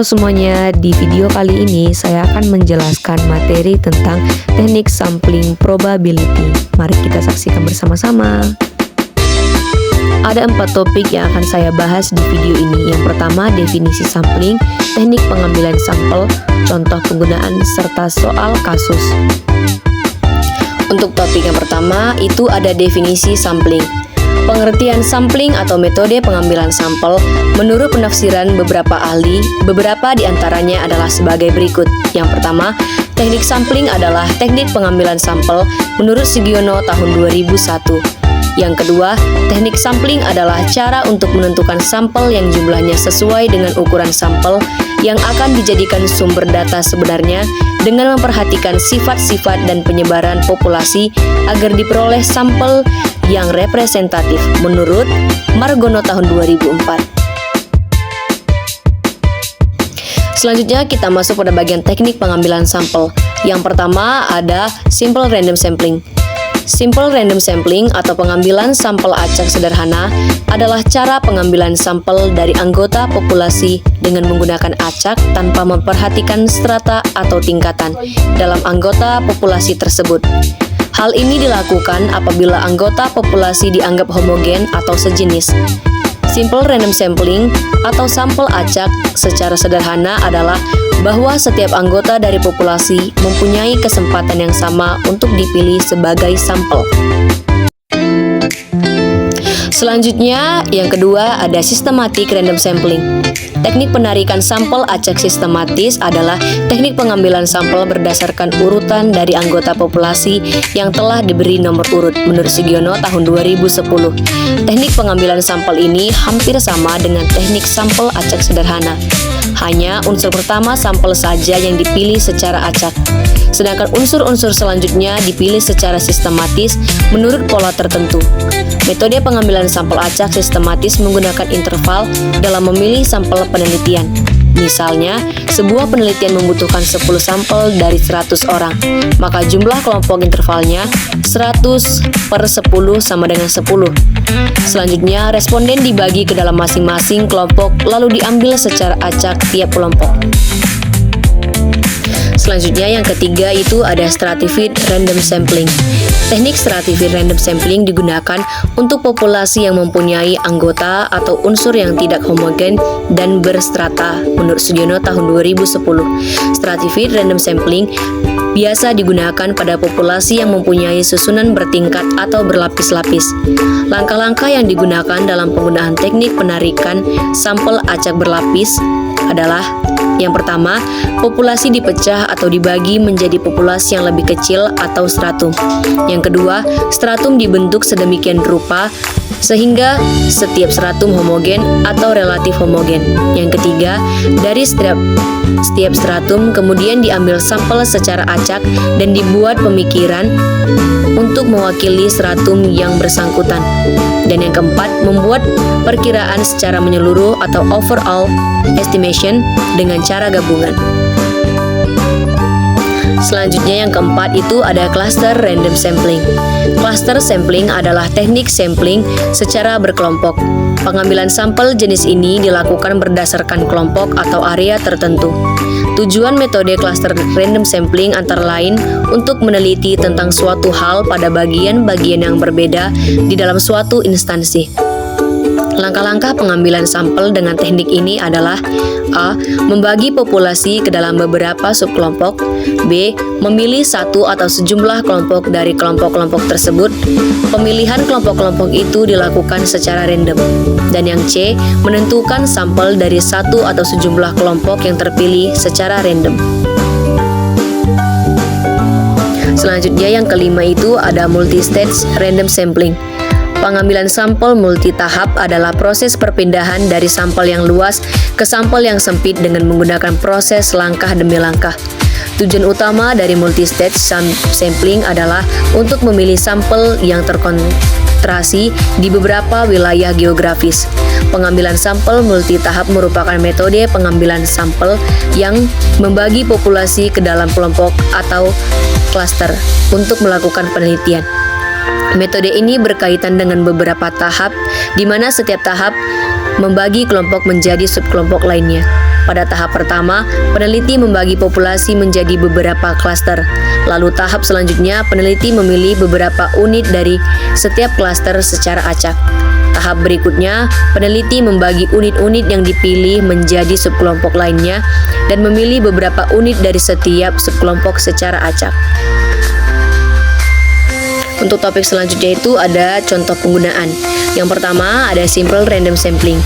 semuanya, di video kali ini saya akan menjelaskan materi tentang teknik sampling probability. Mari kita saksikan bersama-sama. Ada 4 topik yang akan saya bahas di video ini. Yang pertama, definisi sampling, teknik pengambilan sampel, contoh penggunaan, serta soal kasus. Untuk topik yang pertama, itu ada definisi sampling. Pengertian sampling atau metode pengambilan sampel menurut penafsiran beberapa ahli, beberapa diantaranya adalah sebagai berikut. Yang pertama, teknik sampling adalah teknik pengambilan sampel menurut Sugiono tahun 2001. Yang kedua, teknik sampling adalah cara untuk menentukan sampel yang jumlahnya sesuai dengan ukuran sampel yang akan dijadikan sumber data sebenarnya dengan memperhatikan sifat-sifat dan penyebaran populasi agar diperoleh sampel yang representatif menurut Margono tahun 2004. Selanjutnya kita masuk pada bagian teknik pengambilan sampel. Yang pertama ada simple random sampling. Simple random sampling atau pengambilan sampel acak sederhana adalah cara pengambilan sampel dari anggota populasi dengan menggunakan acak tanpa memperhatikan strata atau tingkatan dalam anggota populasi tersebut. Hal ini dilakukan apabila anggota populasi dianggap homogen atau sejenis. Simple random sampling atau sampel acak secara sederhana adalah bahwa setiap anggota dari populasi mempunyai kesempatan yang sama untuk dipilih sebagai sampel. Selanjutnya, yang kedua ada systematic random sampling. Teknik penarikan sampel acak sistematis adalah teknik pengambilan sampel berdasarkan urutan dari anggota populasi yang telah diberi nomor urut menurut Sugiono tahun 2010. Teknik pengambilan sampel ini hampir sama dengan teknik sampel acak sederhana. Hanya unsur pertama sampel saja yang dipilih secara acak, sedangkan unsur-unsur selanjutnya dipilih secara sistematis menurut pola tertentu. Metode pengambilan sampel acak sistematis menggunakan interval dalam memilih sampel penelitian. Misalnya, sebuah penelitian membutuhkan 10 sampel dari 100 orang, maka jumlah kelompok intervalnya 100/10 sama dengan 10. Selanjutnya, responden dibagi ke dalam masing-masing kelompok lalu diambil secara acak tiap kelompok. Selanjutnya yang ketiga itu ada stratified random sampling. Teknik stratified random sampling digunakan untuk populasi yang mempunyai anggota atau unsur yang tidak homogen dan berstrata menurut Sugiono tahun 2010. Stratified random sampling biasa digunakan pada populasi yang mempunyai susunan bertingkat atau berlapis-lapis. Langkah-langkah yang digunakan dalam penggunaan teknik penarikan sampel acak berlapis adalah: yang pertama, populasi dipecah atau dibagi menjadi populasi yang lebih kecil atau stratum. Yang kedua, stratum dibentuk sedemikian rupa sehingga setiap stratum homogen atau relatif homogen. Yang ketiga, dari setiap stratum kemudian diambil sampel secara acak dan dibuat pemikiran untuk mewakili stratum yang bersangkutan. Dan yang keempat, membuat perkiraan secara menyeluruh atau overall estimation dengan cara gabungan. Selanjutnya yang keempat itu ada cluster random sampling. Cluster sampling adalah teknik sampling secara berkelompok. Pengambilan sampel jenis ini dilakukan berdasarkan kelompok atau area tertentu. Tujuan metode cluster random sampling antara lain untuk meneliti tentang suatu hal pada bagian-bagian yang berbeda di dalam suatu instansi. Langkah-langkah pengambilan sampel dengan teknik ini adalah: A. Membagi populasi ke dalam beberapa subkelompok. B. Memilih satu atau sejumlah kelompok dari kelompok-kelompok tersebut. Pemilihan kelompok-kelompok itu dilakukan secara random. Dan yang C. Menentukan sampel dari satu atau sejumlah kelompok yang terpilih secara random. Selanjutnya yang kelima itu ada multi-stage random sampling. Pengambilan sampel multitahap adalah proses perpindahan dari sampel yang luas ke sampel yang sempit dengan menggunakan proses langkah demi langkah. Tujuan utama dari multi-stage sampling adalah untuk memilih sampel yang terkonsentrasi di beberapa wilayah geografis. Pengambilan sampel multitahap merupakan metode pengambilan sampel yang membagi populasi ke dalam kelompok atau klaster untuk melakukan penelitian. Metode ini berkaitan dengan beberapa tahap, di mana setiap tahap membagi kelompok menjadi subkelompok lainnya. Pada tahap pertama, peneliti membagi populasi menjadi beberapa klaster. Lalu tahap selanjutnya, peneliti memilih beberapa unit dari setiap klaster secara acak. Tahap berikutnya, peneliti membagi unit-unit yang dipilih menjadi subkelompok lainnya dan memilih beberapa unit dari setiap subkelompok secara acak. Untuk topik selanjutnya itu ada contoh penggunaan. Yang pertama ada simple random sampling,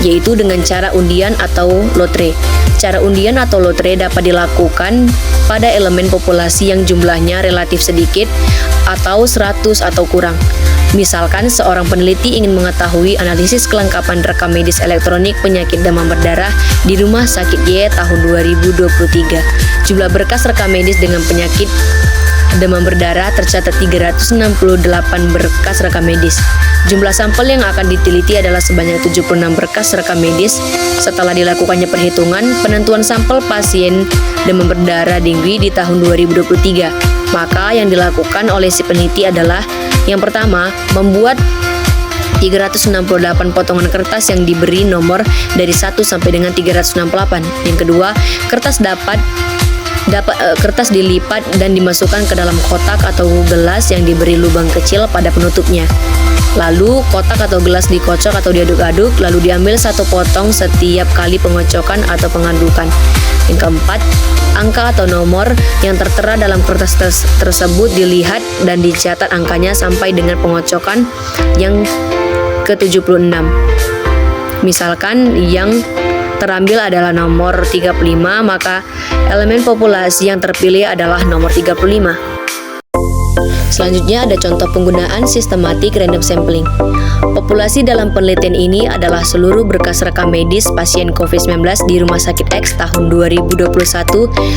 yaitu dengan cara undian atau lotre. Cara undian atau lotre dapat dilakukan pada elemen populasi yang jumlahnya relatif sedikit atau 100 atau kurang. Misalkan seorang peneliti ingin mengetahui analisis kelengkapan rekam medis elektronik penyakit demam berdarah di Rumah Sakit Y tahun 2023. Jumlah berkas rekam medis dengan penyakit demam berdarah tercatat 368 berkas rekam medis. Jumlah sampel yang akan diteliti adalah sebanyak 76 berkas rekam medis. Setelah dilakukannya perhitungan, penentuan sampel pasien demam berdarah denggi di tahun 2023, maka yang dilakukan oleh si peneliti adalah yang pertama, membuat 368 potongan kertas yang diberi nomor dari 1 sampai dengan 368. Yang kedua, kertas kertas dilipat dan dimasukkan ke dalam kotak atau gelas yang diberi lubang kecil pada penutupnya. Lalu kotak atau gelas dikocok atau diaduk-aduk, lalu diambil satu potong setiap kali pengocokan atau pengadukan. Yang keempat, angka atau nomor yang tertera dalam kertas tersebut dilihat dan dicatat angkanya sampai dengan pengocokan yang ke-76. Misalkan yang terambil adalah nomor 35, maka elemen populasi yang terpilih adalah nomor 35. Selanjutnya ada contoh penggunaan sistematik random sampling. Populasi dalam penelitian ini adalah seluruh berkas rekam medis pasien COVID-19 di Rumah Sakit X tahun 2021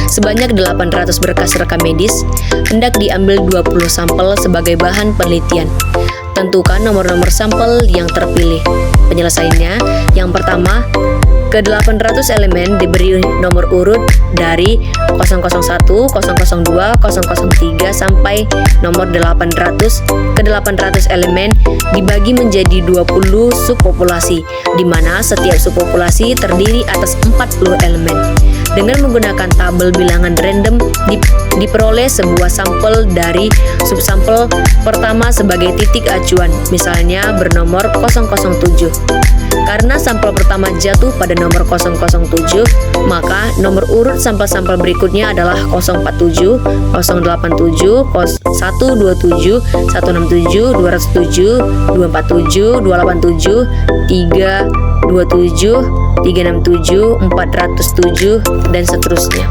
sebanyak 800 berkas rekam medis. Hendak diambil 20 sampel sebagai bahan penelitian. Tentukan nomor-nomor sampel yang terpilih. Penyelesaiannya, yang pertama, ke-800 elemen diberi nomor urut dari 001, 002, 003 sampai nomor 800. Ke-800 elemen dibagi menjadi 20 subpopulasi, di mana setiap subpopulasi terdiri atas 40 elemen. Dengan menggunakan tabel bilangan random, diperoleh sebuah sampel dari subsampel pertama sebagai titik acuan, misalnya bernomor 007. Karena sampel pertama jatuh pada nomor 007, maka nomor urut sampel-sampel berikutnya adalah 047, 087, 127, 167, 207, 247, 287, 327, 367, 407, dan seterusnya.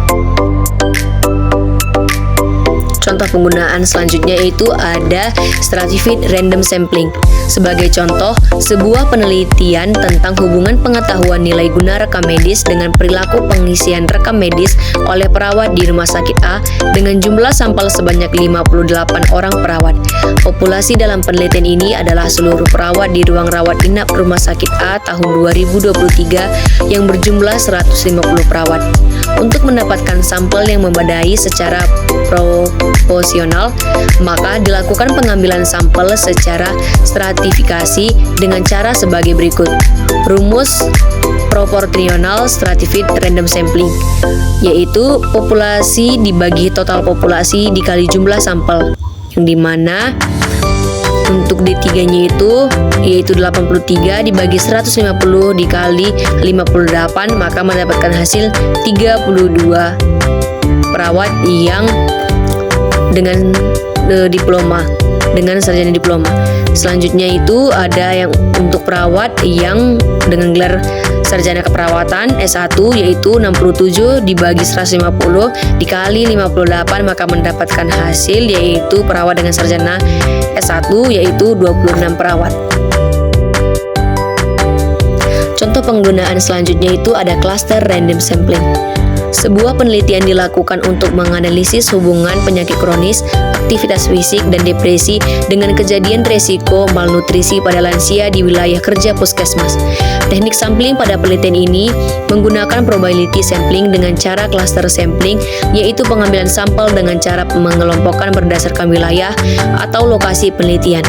Contoh penggunaan selanjutnya itu ada stratified random sampling. Sebagai contoh, sebuah penelitian tentang hubungan pengetahuan nilai guna rekam medis dengan perilaku pengisian rekam medis oleh perawat di Rumah Sakit A dengan jumlah sampel sebanyak 58 orang perawat. Populasi dalam penelitian ini adalah seluruh perawat di ruang rawat inap Rumah Sakit A tahun 2023 yang berjumlah 150 perawat. Untuk mendapatkan sampel yang memadai secara proporsional, maka dilakukan pengambilan sampel secara stratifikasi dengan cara sebagai berikut. Rumus proporsional stratified random sampling, yaitu populasi dibagi total populasi dikali jumlah sampel, yang dimana untuk D3-nya itu yaitu 83 dibagi 150 dikali 58, maka mendapatkan hasil 32 perawat yang dengan diploma, dengan sarjana diploma. Selanjutnya itu ada yang untuk perawat yang dengan gelar sarjana keperawatan S1 yaitu 67 dibagi 150 dikali 58, maka mendapatkan hasil yaitu perawat dengan sarjana S1 yaitu 26 perawat. Contoh penggunaan selanjutnya itu ada cluster random sampling. Sebuah penelitian dilakukan untuk menganalisis hubungan penyakit kronis, aktivitas fisik, dan depresi dengan kejadian resiko malnutrisi pada lansia di wilayah kerja puskesmas. Teknik sampling pada penelitian ini menggunakan probability sampling dengan cara cluster sampling, yaitu pengambilan sampel dengan cara mengelompokkan berdasarkan wilayah atau lokasi penelitian.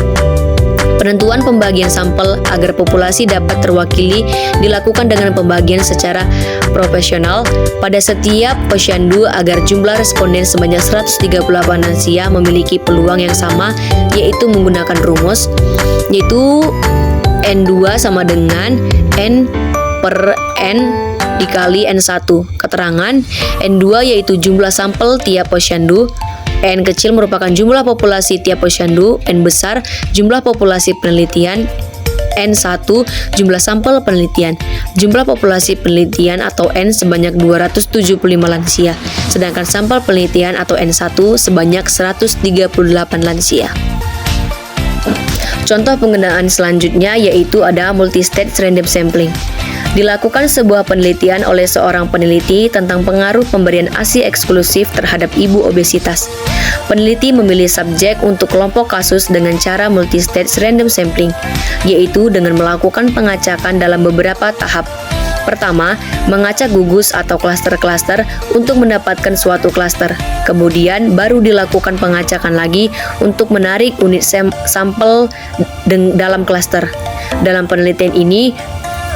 Penentuan pembagian sampel agar populasi dapat terwakili dilakukan dengan pembagian secara proporsional pada setiap posyandu agar jumlah responden sebanyak 138 lansia memiliki peluang yang sama, yaitu menggunakan rumus yaitu N2 sama dengan N per N dikali N1. Keterangan N2 yaitu jumlah sampel tiap posyandu, N kecil merupakan jumlah populasi tiap posyandu, N besar jumlah populasi penelitian, N1 jumlah sampel penelitian. Jumlah populasi penelitian atau N sebanyak 275 lansia, sedangkan sampel penelitian atau N1 sebanyak 138 lansia. Contoh penggunaan selanjutnya yaitu ada multistage random sampling. Dilakukan sebuah penelitian oleh seorang peneliti tentang pengaruh pemberian ASI eksklusif terhadap ibu obesitas. Peneliti memilih subjek untuk kelompok kasus dengan cara multistage random sampling, yaitu dengan melakukan pengacakan dalam beberapa tahap. Pertama, mengacak gugus atau klaster-klaster untuk mendapatkan suatu klaster. Kemudian baru dilakukan pengacakan lagi untuk menarik unit sampel dalam klaster. Dalam penelitian ini,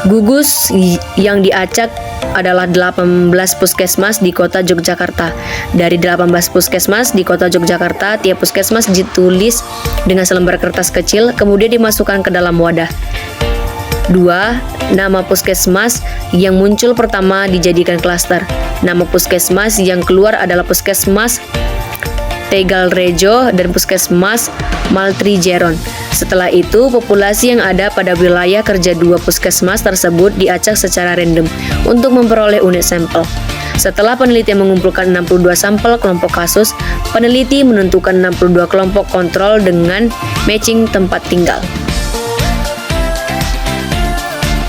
gugus yang diacak adalah 18 puskesmas di kota Yogyakarta. Dari 18 puskesmas di kota Yogyakarta, tiap puskesmas ditulis dengan selembar kertas kecil, kemudian dimasukkan ke dalam wadah. 2. Nama puskesmas yang muncul pertama dijadikan klaster. Nama puskesmas yang keluar adalah puskesmas Tegalrejo dan puskesmas Maltrijeron. Setelah itu, populasi yang ada pada wilayah kerja dua puskesmas tersebut diacak secara random untuk memperoleh unit sampel. Setelah peneliti mengumpulkan 62 sampel kelompok kasus, peneliti menentukan 62 kelompok kontrol dengan matching tempat tinggal.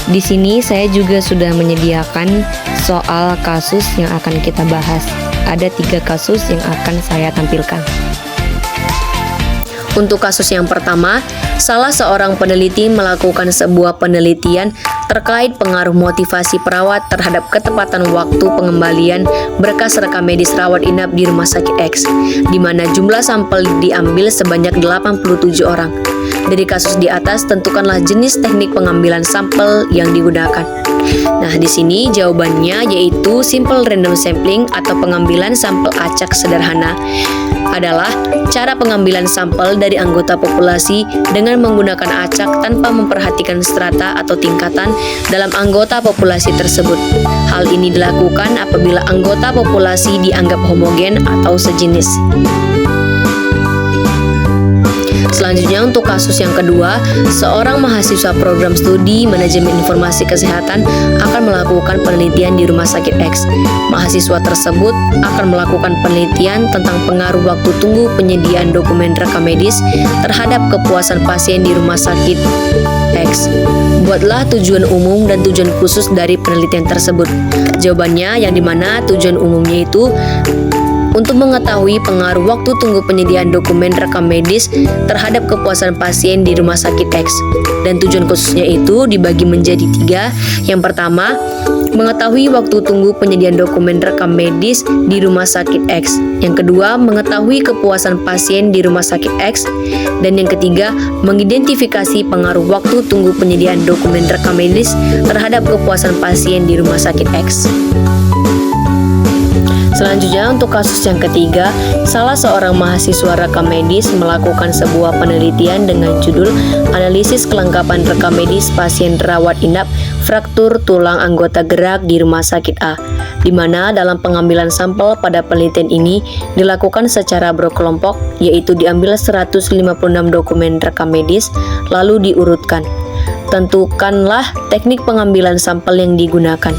Di sini saya juga sudah menyediakan soal kasus yang akan kita bahas. Ada 3 kasus yang akan saya tampilkan. Untuk kasus yang pertama, salah seorang peneliti melakukan sebuah penelitian terkait pengaruh motivasi perawat terhadap ketepatan waktu pengembalian berkas rekam medis rawat inap di Rumah Sakit X, di mana jumlah sampel diambil sebanyak 87 orang. Dari kasus di atas, tentukanlah jenis teknik pengambilan sampel yang digunakan. Nah, di sini jawabannya yaitu simple random sampling atau pengambilan sampel acak sederhana adalah cara pengambilan sampel dari anggota populasi dengan menggunakan acak tanpa memperhatikan strata atau tingkatan dalam anggota populasi tersebut. Hal ini dilakukan apabila anggota populasi dianggap homogen atau sejenis. Selanjutnya untuk kasus yang kedua, seorang mahasiswa program studi manajemen informasi kesehatan akan melakukan penelitian di Rumah Sakit X. Mahasiswa tersebut akan melakukan penelitian tentang pengaruh waktu tunggu penyediaan dokumen rekam medis terhadap kepuasan pasien di Rumah Sakit X. Buatlah tujuan umum dan tujuan khusus dari penelitian tersebut. Jawabannya yang dimana tujuan umumnya itu untuk mengetahui pengaruh waktu tunggu penyediaan dokumen rekam medis terhadap kepuasan pasien di Rumah Sakit X. Dan tujuan khususnya itu dibagi menjadi 3. Yang pertama, mengetahui waktu tunggu penyediaan dokumen rekam medis di Rumah Sakit X. Yang kedua, mengetahui kepuasan pasien di Rumah Sakit X. Dan yang ketiga, mengidentifikasi pengaruh waktu tunggu penyediaan dokumen rekam medis terhadap kepuasan pasien di Rumah Sakit X. Selanjutnya untuk kasus yang ketiga, salah seorang mahasiswa rekam medis melakukan sebuah penelitian dengan judul Analisis Kelengkapan Rekam Medis Pasien Rawat Inap Fraktur Tulang Anggota Gerak di Rumah Sakit A, di mana dalam pengambilan sampel pada penelitian ini dilakukan secara berkelompok, yaitu diambil 156 dokumen rekam medis lalu diurutkan. Tentukanlah teknik pengambilan sampel yang digunakan.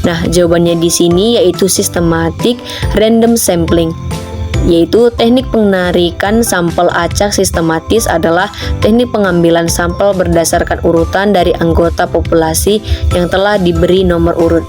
Nah, jawabannya di sini yaitu systematic random sampling. Yaitu teknik penarikan sampel acak sistematis adalah teknik pengambilan sampel berdasarkan urutan dari anggota populasi yang telah diberi nomor urut.